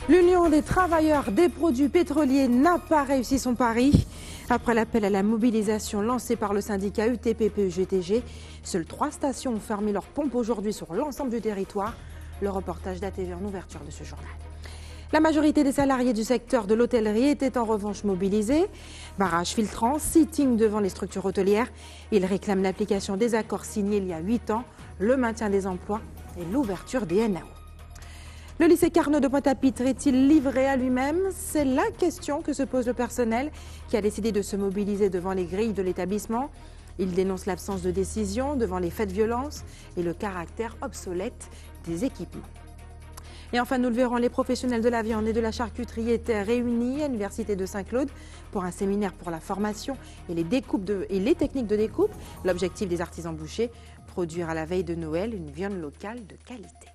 L'Union des travailleurs des produits pétroliers n'a pas réussi son pari. Après l'appel à la mobilisation lancé par le syndicat UTPP-UGTG, seules 3 stations ont fermé leurs pompes aujourd'hui sur l'ensemble du territoire. Le reportage d'ATV en ouverture de ce journal. La majorité des salariés du secteur de l'hôtellerie étaient en revanche mobilisés. Barrages filtrants, sitting devant les structures hôtelières. Ils réclament l'application des accords signés il y a 8 ans, le maintien des emplois et l'ouverture des NAO. Le lycée Carnot de Pointe-à-Pitre est-il livré à lui-même? C'est la question que se pose le personnel qui a décidé de se mobiliser devant les grilles de l'établissement. Il dénonce l'absence de décision devant les faits de violence et le caractère obsolète des équipements. Et enfin, nous le verrons, les professionnels de la viande et de la charcuterie étaient réunis à l'Université de Saint-Claude pour un séminaire pour la formation et les techniques de découpe. L'objectif des artisans bouchers, produire à la veille de Noël une viande locale de qualité.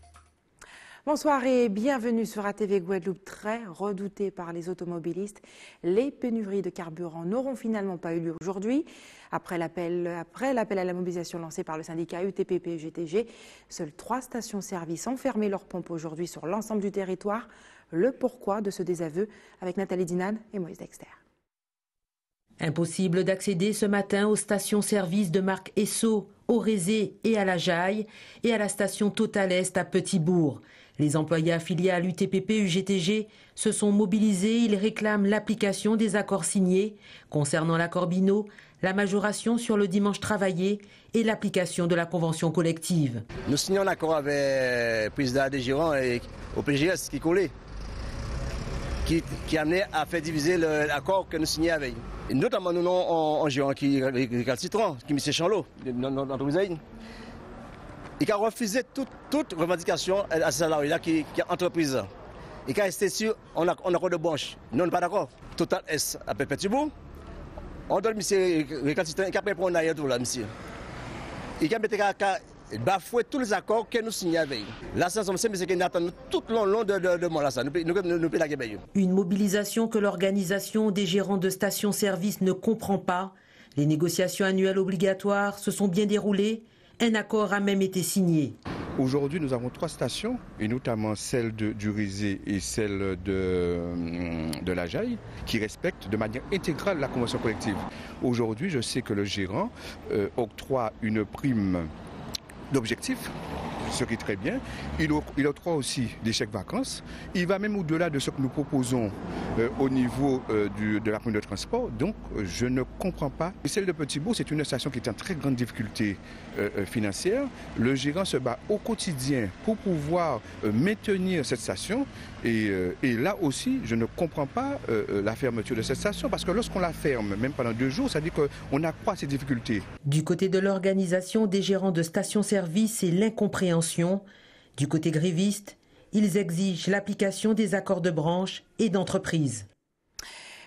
Bonsoir et bienvenue sur ATV Guadeloupe, très redoutée par les automobilistes. Les pénuries de carburant n'auront finalement pas eu lieu aujourd'hui. Après l'appel à la mobilisation lancé par le syndicat UTPP-UGTG, seules 3 stations-service ont fermé leurs pompes aujourd'hui sur l'ensemble du territoire. Le pourquoi de ce désaveu avec Nathalie Dinade et Moïse Dexter. Impossible d'accéder ce matin aux stations-service de marque Esso, au Rézé et à la Jaille et à la station Total Est à Petit-Bourg. Les employés affiliés à l'UTPP-UGTG se sont mobilisés. Ils réclament l'application des accords signés concernant l'accord Binot, la majoration sur le dimanche travaillé et l'application de la convention collective. Nous signons un accord avec le président des gérants et au PGS qui collait, qui amenait à faire diviser l'accord que nous signions avec. Et notamment nous en gérant qui récalcitrant, qui M. Chanlot, notre Usaïn. Il a refusé toute revendication à ces salariés-là qui est entreprise. Il a resté sur on accord de branche. Nous ne sommes pas d'accord. Total S à Petit-Bourg. On donne monsieur récalcitrant, il a pris pour un tout là, monsieur. Il a bafoué tous les accords que nous signons avec. Là, c'est ce qu'on attend tout le long de mon là. Une mobilisation que l'organisation des gérants de stations-service ne comprend pas. Les négociations annuelles obligatoires se sont bien déroulées. Un accord a même été signé. Aujourd'hui, nous avons 3 stations, et notamment celle du Rézé et celle de la Jaille, qui respectent de manière intégrale la convention collective. Aujourd'hui, je sais que le gérant octroie une prime d'objectif, ce qui est très bien. Il octroie aussi des chèques vacances. Il va même au-delà de ce que nous proposons au niveau de la prime de transport. Donc, je ne comprends pas. Celle de Petit-Bourg, c'est une station qui est en très grande difficulté financière. Le gérant se bat au quotidien pour pouvoir maintenir cette station. Et là aussi, je ne comprends pas la fermeture de cette station, parce que lorsqu'on la ferme, même pendant 2 jours, ça veut dire qu'on accroît ces difficultés. Du côté de l'organisation des gérants de stations-service, c'est l'incompréhension. Du côté gréviste, ils exigent l'application des accords de branche et d'entreprise.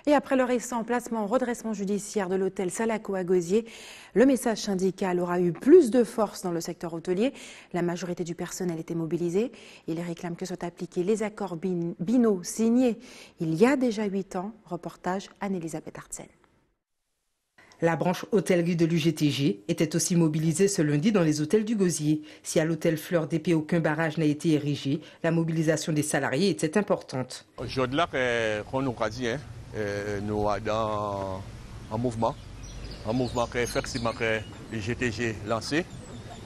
Et après le récent placement en redressement judiciaire de l'hôtel Salaco à Gosier, le message syndical aura eu plus de force dans le secteur hôtelier. La majorité du personnel était mobilisée. Il réclame que soient appliqués les accords Binot signés il y a déjà 8 ans. Reportage Anne-Elisabeth Artsen. La branche hôtellerie de l'UGTG était aussi mobilisée ce lundi dans les hôtels du Gosier. Si à l'hôtel Fleur d'Épée aucun barrage n'a été érigé, la mobilisation des salariés était importante. Aujourd'hui, on nous a dit, nous sommes dans un mouvement que effectivement que l'UGTG lancé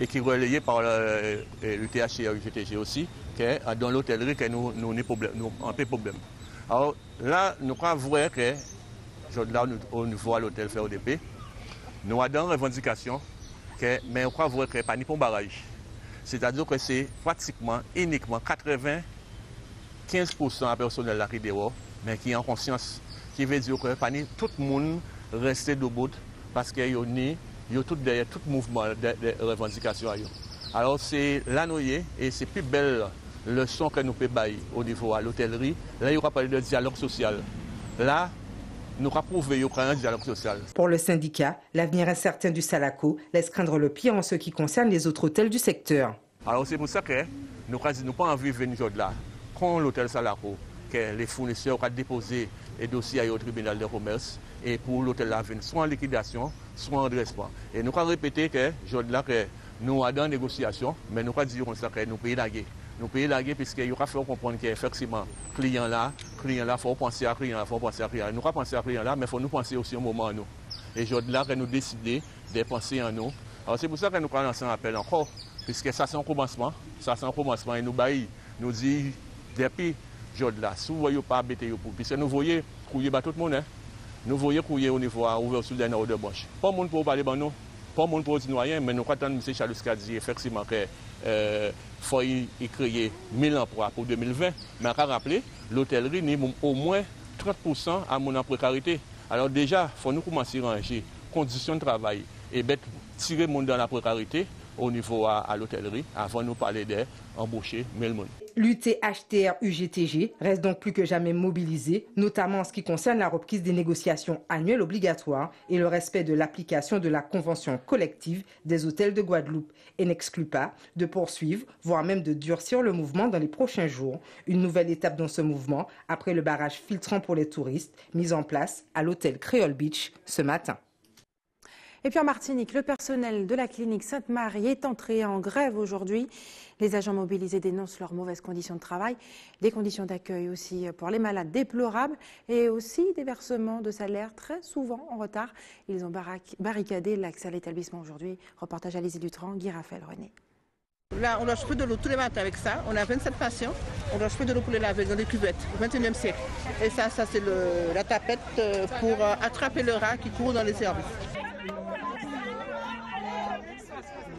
et qui est relayé par le TH et l'UGTG aussi, dans l'hôtellerie que nous avons un peu de problème. Alors là, nous avons vu que au niveau de l'hôtel Fleur d'Épée, nous avons une revendication, mais on croit voir qu'il n'y a pas de barrage. C'est-à-dire que c'est pratiquement, uniquement 95% de personnel qui est dehors, mais qui est en conscience. Qui veut dire que tout le monde reste debout parce qu'il y a tout derrière tout mouvement de revendication. Alors c'est la noyée et c'est plus belle leçon que nous pouvons bailler au niveau de l'hôtellerie. Là, il y aura parlé de dialogue social. Là, nous avons prouvé qu'il y aura un dialogue social. Pour le syndicat, l'avenir incertain du Salaco laisse craindre le pire en ce qui concerne les autres hôtels du secteur. Alors c'est pour ça que nous n'avons pas envie de venir là. Quand l'hôtel Salaco, que les fournisseurs ont déposé et dossier au tribunal de commerce et pour l'hôtel Lavin, soit en liquidation, soit en redressement. Et nous avons répété que nous sommes en négociation, mais nous avons dit que nous payons la guerre. Nous payons la guerre puisqu'il faut faire comprendre qu'effectivement, client là, il faut penser à client, il faut penser à client. Nous pas penser à client là, mais il faut nous penser aussi au moment à nous. Et aujourd'hui là, nous décidons de penser en nous. Alors c'est pour ça que nous avons lancé un appel encore, puisque ça c'est un commencement, et nous disons depuis aujourd'hui là, si vous ne voyez pas embêter pour, puisque nous voyons couiller tout le monde, hein? Nous voyons couiller au niveau à ouverture d'un ordre de branche. Pas de monde pour parler de nous, pas de monde pour dire rien, mais nous attendons M. Charles qui a dit effectivement qu'il faut créer 1000 emplois pour 2020. Mais à rappeler, l'hôtellerie n'est au moins 30% à mon précarité. Alors déjà, il faut nous commencer à ranger conditions de travail et tirer le monde dans la précarité au niveau à l'hôtellerie avant de nous parler d'embaucher 1000 personnes. L'UTHTR-UGTG reste donc plus que jamais mobilisé, notamment en ce qui concerne la reprise des négociations annuelles obligatoires et le respect de l'application de la convention collective des hôtels de Guadeloupe, et n'exclut pas de poursuivre, voire même de durcir le mouvement dans les prochains jours. Une nouvelle étape dans ce mouvement après le barrage filtrant pour les touristes mis en place à l'hôtel Creole Beach ce matin. Et puis en Martinique, le personnel de la clinique Sainte-Marie est entré en grève aujourd'hui. Les agents mobilisés dénoncent leurs mauvaises conditions de travail, des conditions d'accueil aussi pour les malades déplorables et aussi des versements de salaire très souvent en retard. Ils ont barricadé l'accès à l'établissement aujourd'hui. Reportage à Lizzie Dutran, Guy Raphaël, René. Là, on doit chauffer de l'eau tous les matins avec ça. On a 27 patients. On doit chauffer de l'eau pour les laver dans des cuvettes au XXIe siècle. Et ça c'est la tapette pour attraper le rat qui court dans les services.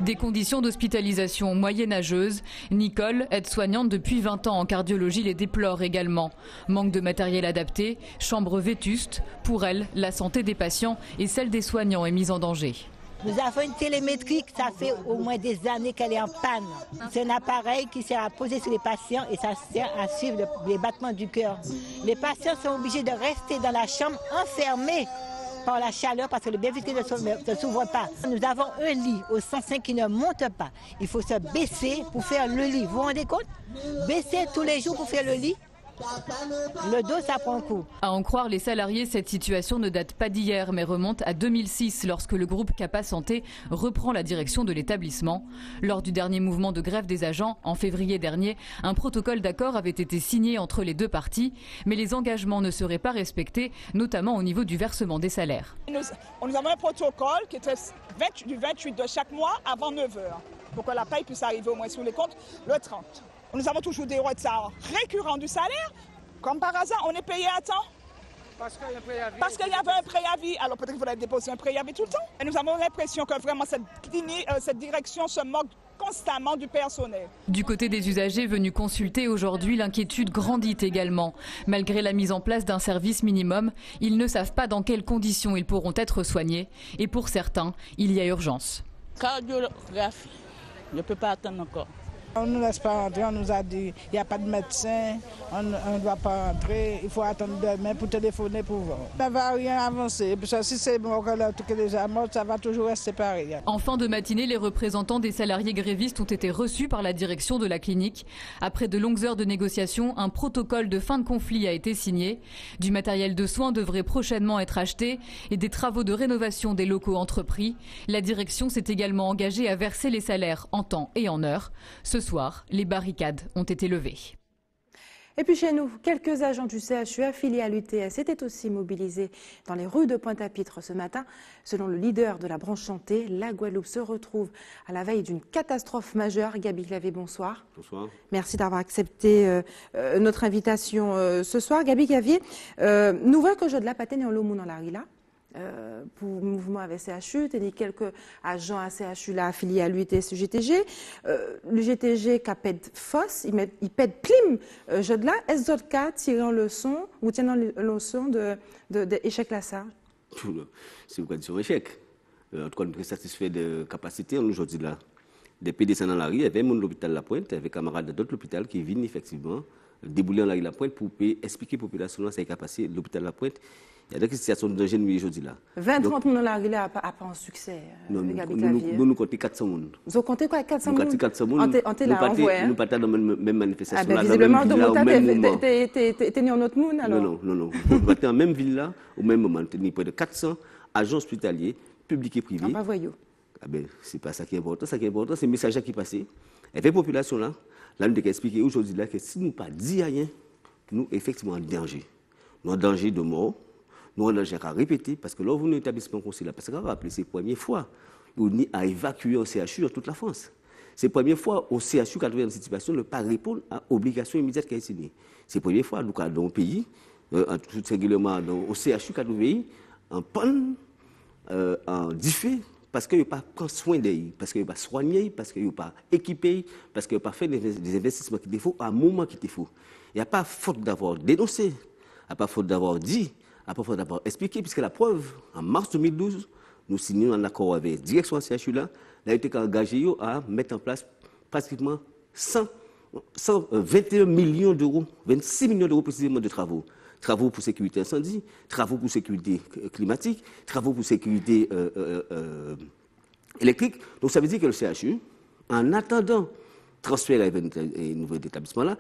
Des conditions d'hospitalisation moyenâgeuses. Nicole, aide-soignante depuis 20 ans en cardiologie, les déplore également. Manque de matériel adapté, chambre vétuste. Pour elle, la santé des patients et celle des soignants est mise en danger. Nous avons une télémétrie, ça fait au moins des années qu'elle est en panne. C'est un appareil qui sert à poser sur les patients et ça sert à suivre les battements du cœur. Les patients sont obligés de rester dans la chambre enfermés par la chaleur parce que le BVT ne s'ouvre pas. Nous avons un lit au 105 qui ne monte pas. Il faut se baisser pour faire le lit. Vous vous rendez compte? Baisser tous les jours pour faire le lit. Le dos, ça prend un coup. À en croire les salariés, cette situation ne date pas d'hier, mais remonte à 2006, lorsque le groupe Capa Santé reprend la direction de l'établissement. Lors du dernier mouvement de grève des agents, en février dernier, un protocole d'accord avait été signé entre les deux parties, mais les engagements ne seraient pas respectés, notamment au niveau du versement des salaires. Nous avons un protocole qui était du 28 de chaque mois avant 9h, pour que la paye puisse arriver au moins sur les comptes le 30. Nous avons toujours des retards récurrents du salaire. Comme par hasard, on est payé à temps. Parce qu'il y avait un préavis. Alors peut-être qu'il faudrait déposer un préavis tout le temps. Et nous avons l'impression que vraiment cette direction se moque constamment du personnel. Du côté des usagers venus consulter aujourd'hui, l'inquiétude grandit également. Malgré la mise en place d'un service minimum, ils ne savent pas dans quelles conditions ils pourront être soignés. Et pour certains, il y a urgence. Cardiologie, je ne peux pas attendre encore. On ne nous laisse pas entrer, on nous a dit il n'y a pas de médecin, on ne doit pas entrer, il faut attendre demain pour téléphoner pour voir. Ça ne va rien avancer, parce que si c'est bon que le truc est déjà mort, ça va toujours rester pareil. En fin de matinée, les représentants des salariés grévistes ont été reçus par la direction de la clinique. Après de longues heures de négociations, un protocole de fin de conflit a été signé. Du matériel de soins devrait prochainement être acheté et des travaux de rénovation des locaux entrepris. La direction s'est également engagée à verser les salaires en temps et en heure. Ce soir, les barricades ont été levées. Et puis chez nous, quelques agents du CHU affiliés à l'UTS étaient aussi mobilisés dans les rues de Pointe-à-Pitre ce matin. Selon le leader de la branche santé, la Guadeloupe se retrouve à la veille d'une catastrophe majeure. Gabi Clavé, bonsoir. Bonsoir. Merci d'avoir accepté notre invitation ce soir. Gabi Clavier, nouvelle que je de la patine en l'homme dans la rue là. Pour le mouvement avec CHU, il y a quelques agents à CHU là, affiliés à l'UTS-UGTG. L'UGTG qui a pède fosse, il pède plim, je de là. Est-ce que cas tirant leçon ou tenant leçon de échec là ça? C'est une condition échec. En tout cas, nous sommes satisfaits de capacité aujourd'hui là. Depuis descendre dans la rue, il y avait l'hôpital La Pointe, avec camarades d'autres hôpitaux qui viennent effectivement débouler dans la rue La Pointe pour expliquer à la population ce qui est passé l'hôpital La Pointe. Il y a des situations de danger aujourd'hui là. 20-30 personnes dans la rue là, pas un succès. Non, nous comptons 400 personnes. Vous comptez quoi, 400 personnes? Nous 400 personnes. Nous pas dans la même manifestation. Visiblement, de mon temps, t'es né en autre monde alors? Non. Nous pas dans la même ville là, au même moment. Nous près de 400 agents hospitaliers, publics et privés. Pas voyou. C'est pas ça qui est important. Ça qui est important, c'est le message qui est passé. Et la population là, nous avons expliqué aujourd'hui là que si nous pas dit rien, nous effectivement en danger. Nous en danger de mort. Nous avons à répéter, parce que lorsque vous avez un établissement comme celui-là, parce qu'on va rappeler, c'est la première fois où on a évacué un CHU dans toute la France. C'est la première fois au CHU qui a trouvé une situation de ne pas répondre à l'obligation immédiate qui est signée. C'est la première fois dans le pays, tout régulièrement au CHU qui a trouvé en panne, en diffé, parce qu'il n'y a pas pris soin d'eux, parce qu'il n'y a pas soigné, parce qu'il n'y a pas équipé, parce qu'il n'y a pas fait des investissements qu'il faut à un moment qu'il faut. Il n'y a pas faute d'avoir dénoncé, il n'y a pas faute d'avoir dit. Après, il faut d'abord expliquer, puisque la preuve, en mars 2012, nous signons un accord avec la direction de CHU là, il a été engagé à mettre en place pratiquement 121 millions d'euros, 26 millions d'euros précisément de travaux. Travaux pour sécurité incendie, travaux pour sécurité climatique, travaux pour sécurité électrique. Donc ça veut dire que le CHU, en attendant transfert à un nouveau établissement là,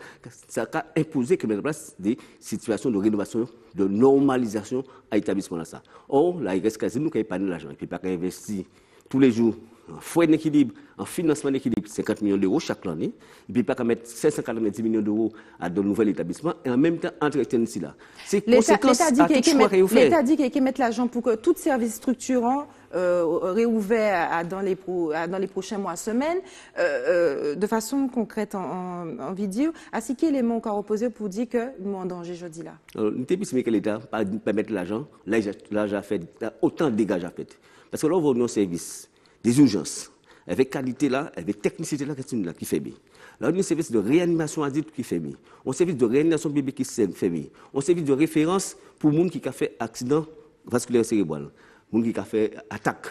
ça a imposé que mettre en place des situations de rénovation, de normalisation à l'établissement là. Or, là, il reste quasiment qu'il n'y a pas d'argent. Il ne peut pas investir tous les jours en frais d'équilibre, en financement d'équilibre, 50 millions d'euros chaque année. Il ne peut pas mettre 590 millions d'euros à de nouveaux établissements et en même temps entretenir ici là. C'est conséquence à tout choix qu'il fait. L'État dit qu'il faut mettre l'argent pour que tout service structurant réouvert dans les prochains mois, semaines, de façon concrète en vidéo. À ce quel élément qu'a opposé pour dire que nous en danger jeudi là? Nous avons que l'État pas mettre l'argent, là j'ai fait autant de dégâts j'ai fait. Parce que là on va au service des urgences, avec qualité là, avec technicité là, qui fait bien. Là, on a un service de réanimation adulte qui fait bien. On a un service de réanimation bébé qui fait bien. On a un service de référence pour les gens qui ont fait accident vasculaire cérébral, les gens qui ont fait attaque.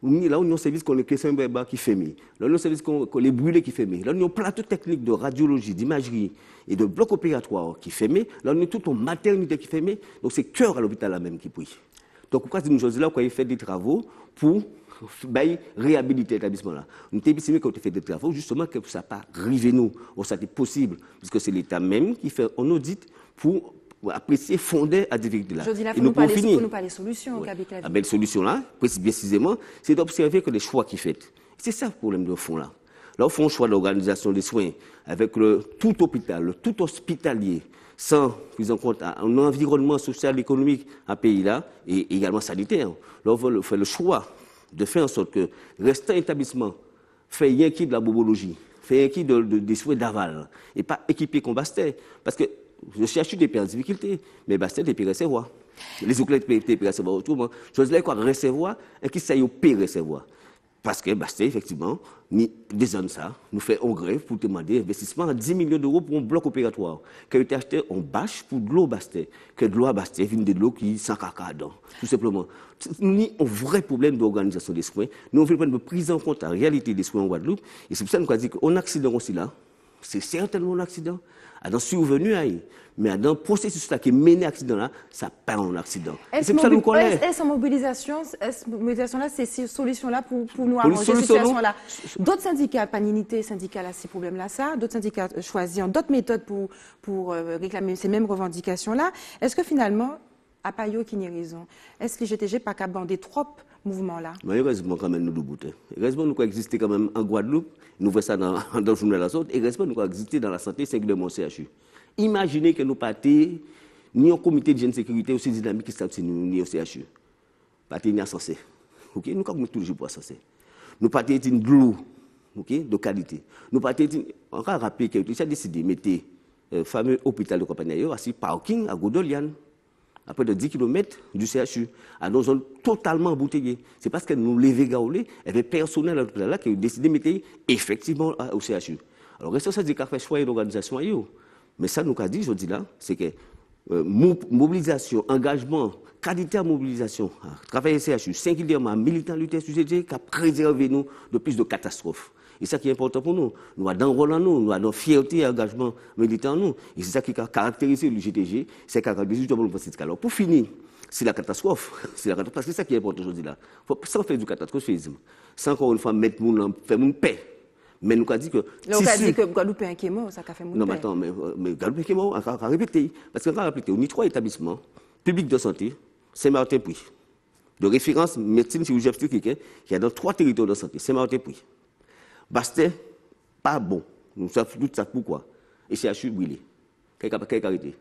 Là, on a un service qu'on a question qui fait bien. Là, on a un service qu'on les brûlés qui fait bien. Là, on a un plateau technique de radiologie, d'imagerie et de bloc opératoire qui fait bien. Là, on a toute une maternité qui fait bien. Donc, c'est cœur à l'hôpital là même qui prie. Donc, pourquoi nous aujourd'hui là, qu'on a fait des travaux pour réhabiliter l'établissement là. Nous avons estimé qu'on a fait des travaux justement que ça n'a pas arrivé nous, ou ça c'est possible, puisque c'est l'État même qui fait un audit pour apprécier, fonder à des difficultés là. Je dis là, il faut nous parler de solutions. La solution là, précisément, c'est d'observer que les choix qui sont faits. C'est ça le problème de fond là. Là, au fond, le choix de l'organisation des soins avec tout hôpital, le tout hospitalier, sans prise en compte un environnement social, économique à pays là, et également sanitaire. Là, on veut faire le choix de faire en sorte que restant établissement fait rien qui de la bobologie, fait rien qui des souhaits d'aval, et pas équipé comme Bastet. Parce que je cherche des en difficulté, mais Bastet est recevoir. Les autres sont recevoir autrement. Je dis là quoi recevoir et qui ça y est recevoir. Parce que Bastet, effectivement, ni des ans ça, nous fait un grève pour demander investissement à 10 millions d'euros pour un bloc opératoire. Qui a été acheté en bâche pour de l'eau Bastet. Que de l'eau à Bastet vient de l'eau qui sans caca dedans. Tout simplement. Nous avons un vrai problème d'organisation des soins. Nous avons un problème de prise en compte de la réalité des soins en Guadeloupe. Et c'est pour ça que nous avons dit qu'un accident aussi là, c'est certainement un accident. Dans survenu, mais dans le processus qui est mené à l'accident là, ça part en accident. Est-ce que mobilisation là, c'est ces solutions-là pour nous arranger cette situation-là? D'autres syndicats, Paninité, syndicats à ces problèmes-là, ça, d'autres syndicats choisissent d'autres méthodes pour réclamer ces mêmes revendications-là. Est-ce que finalement, à Payot qui n'y a raison, est-ce que l'IGTG pas qu'à bander trop mouvement-là? Mais heureusement, quand même, nous débutons. Heureusement, nous existons quand même en Guadeloupe. Nous voyons ça dans le journal de la sorte. Et heureusement, nous existons dans la santé, singulièrement au CHU. Imaginez que nous partons ni au comité de jeune sécurité aussi dynamique qui s'abstient ni au CHU. Partons ni à Sensé. OK, nous avons toujours pour Sensé. Nous partons de l'eau, OK, de qualité. Nous partons on va rappeler que tu as décidé de mettre le fameux hôpital de compagnie à parking à Godolian. À près de 10 km du CHU, à nos zones totalement embouteillées. C'est parce que nous les Gaolé, il y avait personnel à l'hôpital là qui a décidé de mettre effectivement au CHU. Alors, ça dit qu'il fait choix d'organisation à eux. Mais ça, nous a dit, je dis là, c'est que mobilisation, engagement, qualité à mobilisation, travail au CHU, singulièrement militant lutter sur CG, qui a préservé nous de plus de catastrophes. Et ça qui est important pour nous. Nous avons un rôle en nous, nous avons fierté et engagement militant en nous. Et c'est ça qui a caractérisé le GTG, c'est caractérisé justement le syndicat. Alors pour finir, c'est la catastrophe. C'est la catastrophe, parce que c'est ça qui est important aujourd'hui là. Sans faire du catastrophisme, sans encore une fois mettre mon paix. Mais nous avons dit que... Là, on a dit que Guadeloupe est mort, ça a fait mon paix. Non, mais attends, mais Guadeloupe est mort, on a répété. Parce qu'on a répété, on a 3 établissements publics de santé, Saint-Martin-Puy, de référence médecine chirurgie obstétrique, qui est dans 3 territoires de santé, Saint-Martin-Puy. Bastet, pas bon. Nous savons tout ça pourquoi. Et CHU brûlé. Quelle carité?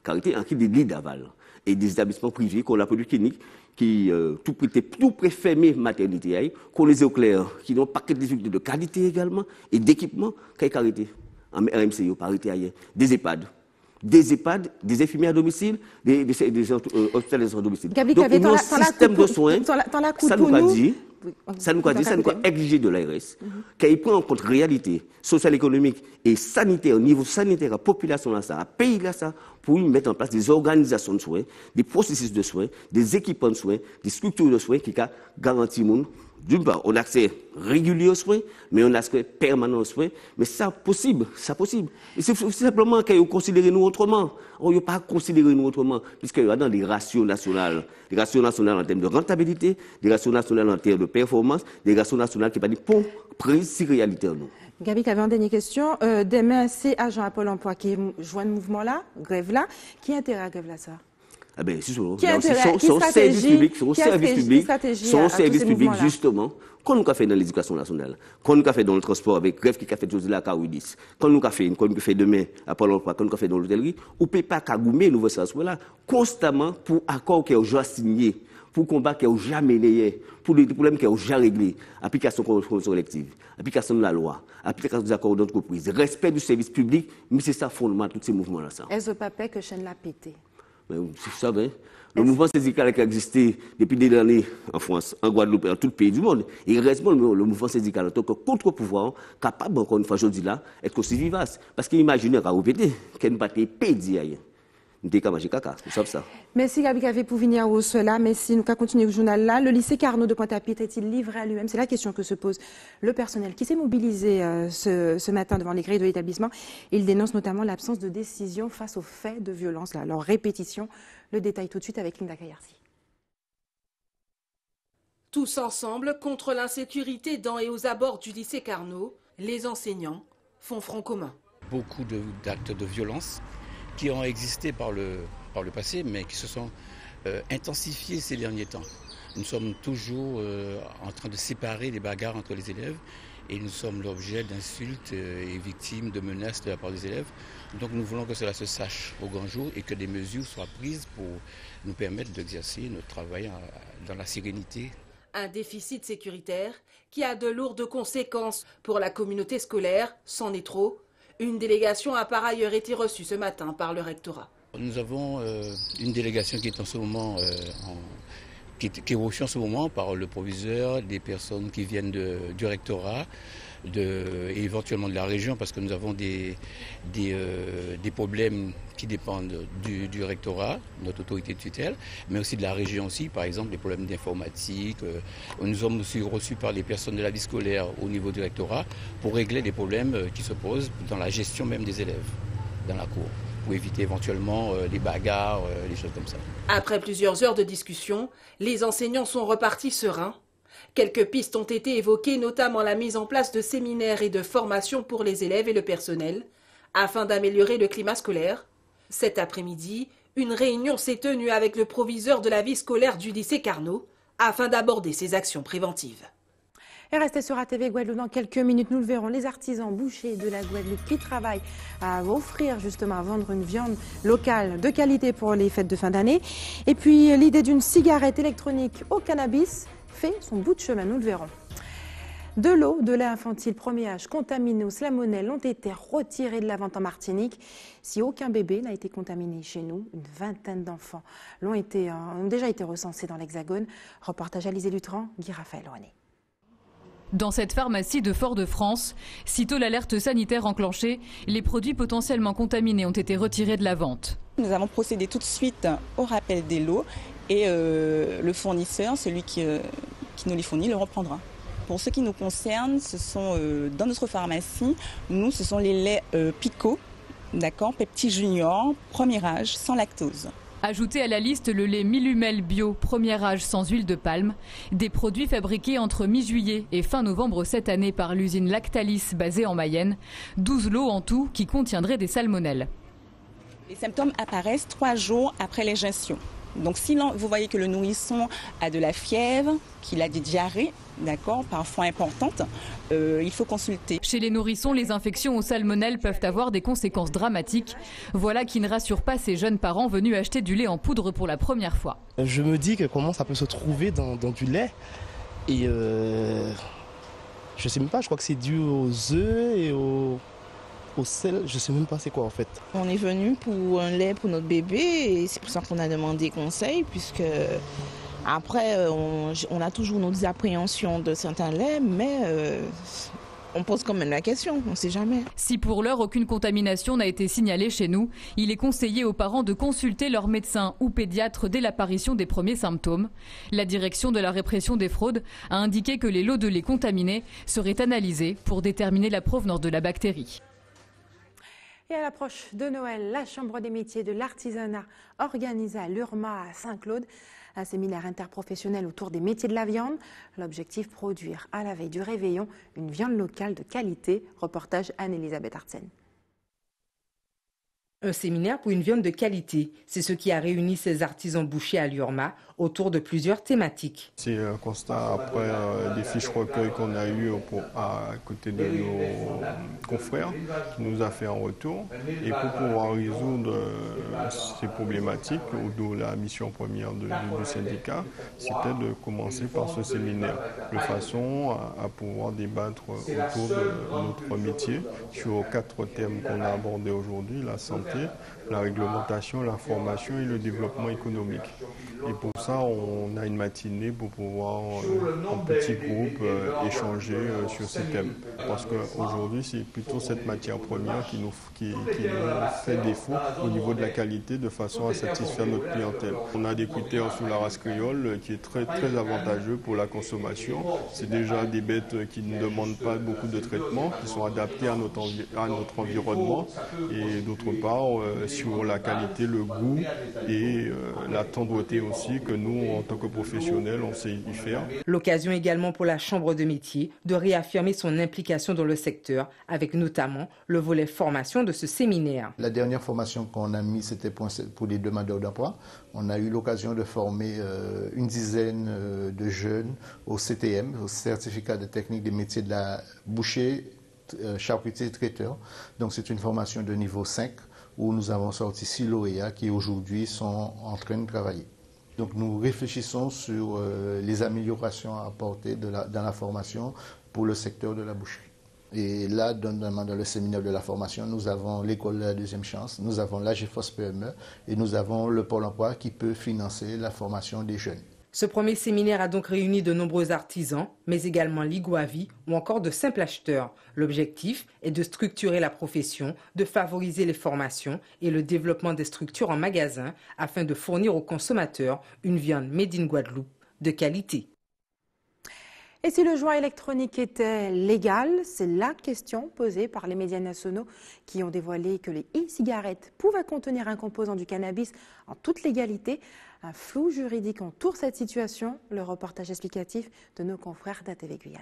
Carité en qui des lits d'aval. Et des établissements privés, qu'on a produit clinique, qui tout préfermé maternité, qu'on les éclaire, qui ont un paquet de difficultés de qualité également, et d'équipement, quelle carité? En RMCO, parité ailleurs. Des EHPAD, des infirmières à domicile, des hospitalisations à domicile. Gabi, donc, un système de soins, ça nous a dit, ça nous a exigé de l'ARS, qu'elle prend en compte réalité sociale, économique et sanitaire, au niveau sanitaire, la population là, ça, le pays là, ça, pour y mettre en place des organisations de soins, des processus de soins, des équipements de soins, des structures de soins qui garantissent d'une part, on a accès régulier aux soins, mais on a accès permanent aux soins. Mais ça possible, ça possible. Et c'est simplement qu'ils considèrent nous autrement. On n'a pas considéré nous autrement, puisqu'il y a dans les ratios nationales en termes de rentabilité, des ratios nationales en termes de performance, des ratios nationales qui ne sont pas prises si réalité en nous. Gabi, tu avais une dernière question. Demain, c'est agent à Pôle emploi qui joint le mouvement là, grève là. Qui a intérêt à grève là, ça? Ah ben, c'est son service public, justement, comme nous avons fait dans l'éducation nationale, comme nous avons fait dans le transport avec grève qui a fait aujourd'hui la Caroudis, comme nous avons fait demain à Pôle emploi, comme nous avons fait dans l'hôtellerie, on ne peut pas kagoumer nous ça là constamment pour accord qui est déjà signé, pour combat qui est jamais lié, pour les problèmes qui est déjà réglé, application de la convention collective, application de la loi, application des accords d'entreprise, respect du service public, mais c'est ça le fondement de tous ces mouvements là. Est-ce que papa que chaîne l'a pété? Vous savez, le mouvement syndical qui a existé depuis des années en France, en Guadeloupe et dans tout le pays du monde, il reste le mouvement syndical en tant que contre-pouvoir, capable encore une fois, je dis là, être aussi vivace. Parce qu'imaginez, à répéter, qu'elle ne pas été pédie ailleurs. Nous avons mangé caca, vous savez ça. Merci Gabi Gavé pour venir au cela. Merci. Nous allons continuer le journal là. Le lycée Carnot de Pointe-à-Pitre est-il livré à lui-même? C'est la question que se pose le personnel qui s'est mobilisé ce matin devant les grilles de l'établissement. Il dénonce notamment l'absence de décision face aux faits de violence, là, leur répétition. Le détail tout de suite avec Linda Kayarsi. Tous ensemble contre l'insécurité dans et aux abords du lycée Carnot, les enseignants font front commun. Beaucoup d'actes de violence qui ont existé par le passé, mais qui se sont intensifiés ces derniers temps. Nous sommes toujours en train de séparer les bagarres entre les élèves et nous sommes l'objet d'insultes et victimes de menaces de la part des élèves. Donc nous voulons que cela se sache au grand jour et que des mesures soient prises pour nous permettre d'exercer notre travail dans la sérénité. Un déficit sécuritaire qui a de lourdes conséquences pour la communauté scolaire, c'en est trop. Une délégation a par ailleurs été reçue ce matin par le rectorat. Nous avons une délégation qui est en ce moment qui est reçue en ce moment par le proviseur, des personnes qui viennent du rectorat et éventuellement de la région, parce que nous avons des problèmes qui dépendent du rectorat, notre autorité de tutelle, mais aussi de la région aussi, par exemple des problèmes d'informatique. Nous sommes aussi reçus par les personnes de la vie scolaire au niveau du rectorat pour régler des problèmes qui se posent dans la gestion même des élèves dans la cour, pour éviter éventuellement les bagarres, les choses comme ça. Après plusieurs heures de discussion, les enseignants sont repartis sereins. Quelques pistes ont été évoquées, notamment la mise en place de séminaires et de formations pour les élèves et le personnel, afin d'améliorer le climat scolaire. Cet après-midi, une réunion s'est tenue avec le proviseur de la vie scolaire du lycée Carnot, afin d'aborder ces actions préventives. Et restez sur ATV Guadeloupe dans quelques minutes. Nous le verrons, les artisans bouchers de la Guadeloupe qui travaillent à offrir justement, à vendre une viande locale de qualité pour les fêtes de fin d'année. Et puis l'idée d'une cigarette électronique au cannabis fait son bout de chemin, nous le verrons. De l'eau, de lait infantile premier âge contaminés au salmonelle ont été retirés de la vente en Martinique. Si aucun bébé n'a été contaminé chez nous, une vingtaine d'enfants ont déjà été recensés dans l'Hexagone. Reportage Alizé Lutran, Guy-Raphaël René. Dans cette pharmacie de Fort-de-France, sitôt l'alerte sanitaire enclenchée, les produits potentiellement contaminés ont été retirés de la vente. Nous avons procédé tout de suite au rappel des lots et le fournisseur, celui qui nous les fournit, le reprendra. Pour ce qui nous concerne, ce sont dans notre pharmacie, ce sont les laits Pico, d'accord, Pepti Junior, premier âge, sans lactose. Ajoutez à la liste le lait Millumel bio, premier âge sans huile de palme, des produits fabriqués entre mi-juillet et fin novembre cette année par l'usine Lactalis basée en Mayenne, 12 lots en tout qui contiendraient des salmonelles. Les symptômes apparaissent 3 jours après l'ingestion. Donc si vous voyez que le nourrisson a de la fièvre, qu'il a des diarrhées, d'accord, parfois importantes, il faut consulter. Chez les nourrissons, les infections aux salmonelles peuvent avoir des conséquences dramatiques. Voilà qui ne rassure pas ces jeunes parents venus acheter du lait en poudre pour la première fois. Je me dis que comment ça peut se trouver dans du lait et je sais même pas, je crois que c'est dû aux œufs et au sel, je sais même pas c'est quoi en fait. On est venu pour un lait pour notre bébé et c'est pour ça qu'on a demandé conseil puisque après on a toujours nos appréhensions de certains laits mais on pose quand même la question, on ne sait jamais. Si pour l'heure aucune contamination n'a été signalée chez nous, il est conseillé aux parents de consulter leur médecin ou pédiatre dès l'apparition des premiers symptômes. La direction de la répression des fraudes a indiqué que les lots de lait contaminés seraient analysés pour déterminer la provenance de la bactérie. Et à l'approche de Noël, la Chambre des métiers de l'artisanat organise à l'URMA à Saint-Claude un séminaire interprofessionnel autour des métiers de la viande. L'objectif, produire à la veille du réveillon une viande locale de qualité. Reportage Anne-Elisabeth Artsen. Un séminaire pour une viande de qualité, c'est ce qui a réuni ces artisans bouchers à l'URMA autour de plusieurs thématiques. C'est un constat après des fiches recueil qu'on a eues à côté de nos confrères qui nous a fait un retour. Et pour pouvoir résoudre ces problématiques, d'où la mission première du syndicat, c'était de commencer par ce séminaire, de façon à pouvoir débattre autour de notre métier sur 4 thèmes qu'on a abordés aujourd'hui, la santé, la réglementation, la formation et le développement économique. Et pour ça, on a une matinée pour pouvoir, en petit groupe, échanger sur ces thèmes. Parce qu'aujourd'hui, c'est plutôt cette matière première qui nous fait défaut au niveau de la qualité, de façon à satisfaire notre clientèle. On a des critères sur la race créole qui est très, très avantageux pour la consommation. C'est déjà des bêtes qui ne demandent pas beaucoup de traitement, qui sont adaptées à notre environnement. Et d'autre part, sur la qualité, le goût et la tendreté aussi que nous, en tant que professionnels, on sait y faire. L'occasion également pour la Chambre de métier de réaffirmer son implication dans le secteur, avec notamment le volet formation de ce séminaire. La dernière formation qu'on a mise, c'était pour les demandeurs d'emploi. On a eu l'occasion de former une dizaine de jeunes au CTM, au certificat de technique des métiers de la boucher, charcutier et traiteur. Donc c'est une formation de niveau 5 où nous avons sorti 6 lauréats qui aujourd'hui sont en train de travailler. Donc nous réfléchissons sur les améliorations à apporter dans la formation pour le secteur de la boucherie. Et là, dans le séminaire de la formation, nous avons l'école de la deuxième chance, nous avons l'AGFOS PME et nous avons le Pôle emploi qui peut financer la formation des jeunes. Ce premier séminaire a donc réuni de nombreux artisans, mais également l'Iguavi ou encore de simples acheteurs. L'objectif est de structurer la profession, de favoriser les formations et le développement des structures en magasin afin de fournir aux consommateurs une viande made in Guadeloupe de qualité. Et si le joint électronique était légal, c'est la question posée par les médias nationaux qui ont dévoilé que les e-cigarettes pouvaient contenir un composant du cannabis en toute légalité. Un flou juridique entoure cette situation. Le reportage explicatif de nos confrères d'ATV Guyane.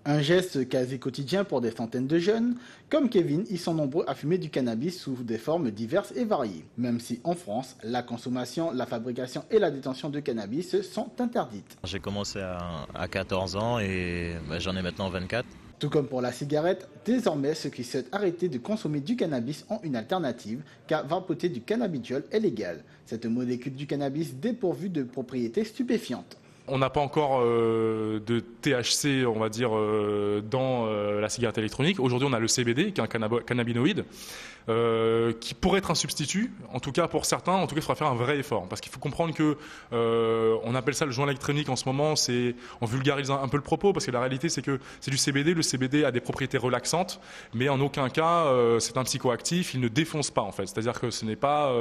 Un geste quasi quotidien pour des centaines de jeunes. Comme Kevin, ils sont nombreux à fumer du cannabis sous des formes diverses et variées. Même si en France, la consommation, la fabrication et la détention de cannabis sont interdites. J'ai commencé à 14 ans et j'en ai maintenant 24. Tout comme pour la cigarette, désormais ceux qui souhaitent arrêter de consommer du cannabis ont une alternative, car vapoter du cannabidiol est légal. Cette molécule du cannabis dépourvue de propriétés stupéfiantes. On n'a pas encore de THC, on va dire, dans la cigarette électronique. Aujourd'hui, on a le CBD, qui est un cannabinoïde, qui pourrait être un substitut. En tout cas, pour certains, en tout cas, il faudra faire un vrai effort. Parce qu'il faut comprendre que on appelle ça le joint électronique en ce moment. On vulgarise un peu le propos, parce que la réalité, c'est que c'est du CBD. Le CBD a des propriétés relaxantes, mais en aucun cas, c'est un psychoactif. Il ne défonce pas, en fait. C'est-à-dire que ce n'est pas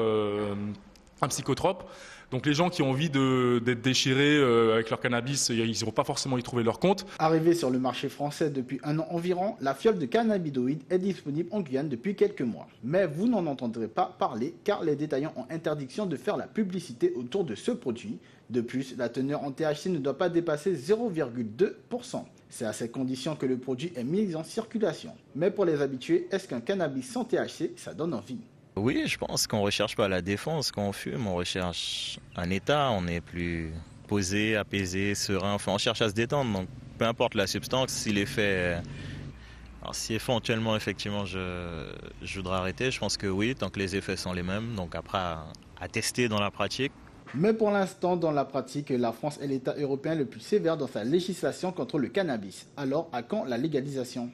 un psychotrope. Donc les gens qui ont envie d'être déchirés avec leur cannabis, ils n'iront pas forcément y trouver leur compte. Arrivée sur le marché français depuis 1 an environ, la fiole de cannabinoïdes est disponible en Guyane depuis quelques mois. Mais vous n'en entendrez pas parler car les détaillants ont interdiction de faire la publicité autour de ce produit. De plus, la teneur en THC ne doit pas dépasser 0,2%. C'est à ces conditions que le produit est mis en circulation. Mais pour les habitués, est-ce qu'un cannabis sans THC, ça donne envie ? Oui, je pense qu'on ne recherche pas la défense quand on fume, on recherche un état, on est plus posé, apaisé, serein, enfin on cherche à se détendre, donc peu importe la substance, si l'effet effectivement je voudrais arrêter, je pense que oui, tant que les effets sont les mêmes, donc après à tester dans la pratique. Mais pour l'instant, dans la pratique, la France est l'État européen le plus sévère dans sa législation contre le cannabis. Alors, à quand la légalisation ?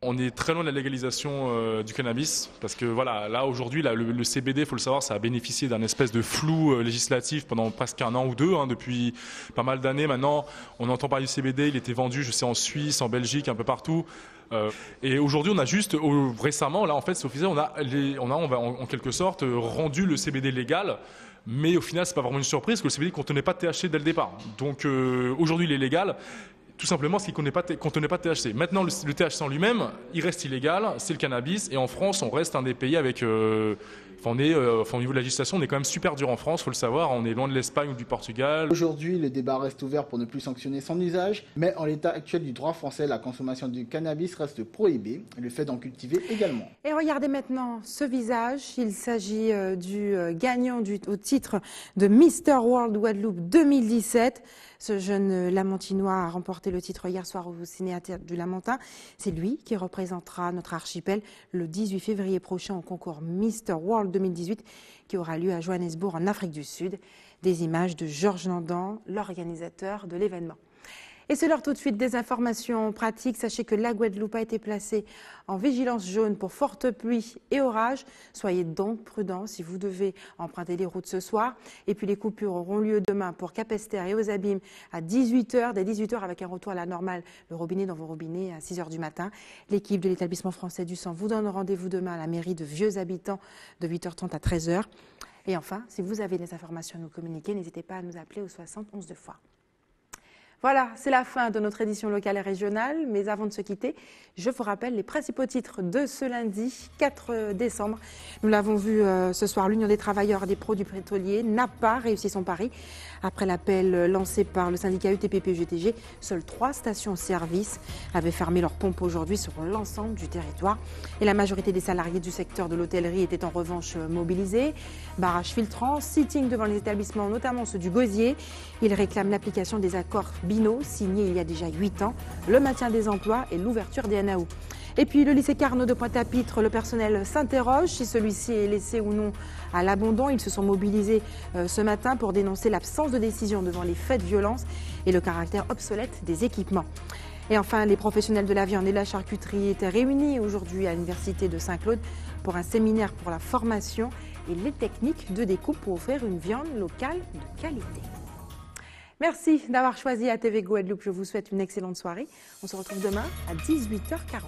On est très loin de la légalisation du cannabis parce que voilà, là aujourd'hui, le CBD, il faut le savoir, ça a bénéficié d'un espèce de flou législatif pendant presque 1 an ou 2, depuis pas mal d'années. Maintenant, on entend parler du CBD, il était vendu, je sais, en Suisse, en Belgique, un peu partout. Et aujourd'hui, on a juste récemment, là en fait, c'est officiel, on va en quelque sorte rendu le CBD légal. Mais au final, c'est pas vraiment une surprise que le CBD ne contenait pas de THC dès le départ. Donc aujourd'hui, il est légal. Tout simplement parce qu'il ne contenait pas de THC. Maintenant, le THC en lui-même, il reste illégal, c'est le cannabis. Et en France, on reste un des pays avec... au niveau de la législation, on est quand même super dur en France, il faut le savoir. On est loin de l'Espagne ou du Portugal. Aujourd'hui, le débat reste ouvert pour ne plus sanctionner son usage. Mais en l'état actuel du droit français, la consommation du cannabis reste prohibée. Le fait d'en cultiver également. Et regardez maintenant ce visage. Il s'agit du gagnant au titre de Mr World Guadeloupe 2017. Ce jeune Lamantinois a remporté le titre hier soir au Cinéathèque du Lamentin. C'est lui qui représentera notre archipel le 18 février prochain au concours Mr World 2018 qui aura lieu à Johannesburg en Afrique du Sud. Des images de Georges Nandan, l'organisateur de l'événement. Et c'est l'heure tout de suite des informations pratiques. Sachez que la Guadeloupe a été placée en vigilance jaune pour fortes pluies et orages. Soyez donc prudents si vous devez emprunter les routes ce soir. Et puis les coupures auront lieu demain pour Capesterre et aux Abîmes à 18h, dès 18h avec un retour à la normale, le robinet dans vos robinets à 6h du matin. L'équipe de l'établissement français du sang vous donne rendez-vous demain à la mairie de Vieux Habitants de 8h30 à 13h. Et enfin, si vous avez des informations à nous communiquer, n'hésitez pas à nous appeler au 60 11 2 fois. Voilà, c'est la fin de notre édition locale et régionale. Mais avant de se quitter, je vous rappelle les principaux titres de ce lundi 4 décembre. Nous l'avons vu ce soir, l'Union des travailleurs des produits pétroliers n'a pas réussi son pari. Après l'appel lancé par le syndicat UTPP-UGTG, seules 3 stations-service avaient fermé leurs pompes aujourd'hui sur l'ensemble du territoire. Et la majorité des salariés du secteur de l'hôtellerie étaient en revanche mobilisés. Barrage filtrant, sitting devant les établissements, notamment ceux du Gosier. Ils réclament l'application des accords Binot, signés il y a déjà 8 ans, le maintien des emplois et l'ouverture des NAO. Et puis le lycée Carnot de Pointe-à-Pitre, le personnel s'interroge si celui-ci est laissé ou non à l'abandon. Ils se sont mobilisés ce matin pour dénoncer l'absence de décision devant les faits de violence et le caractère obsolète des équipements. Et enfin, les professionnels de la viande et de la charcuterie étaient réunis aujourd'hui à l'université de Saint-Claude pour un séminaire pour la formation et les techniques de découpe pour offrir une viande locale de qualité. Merci d'avoir choisi ATV Guadeloupe. Je vous souhaite une excellente soirée. On se retrouve demain à 18h40.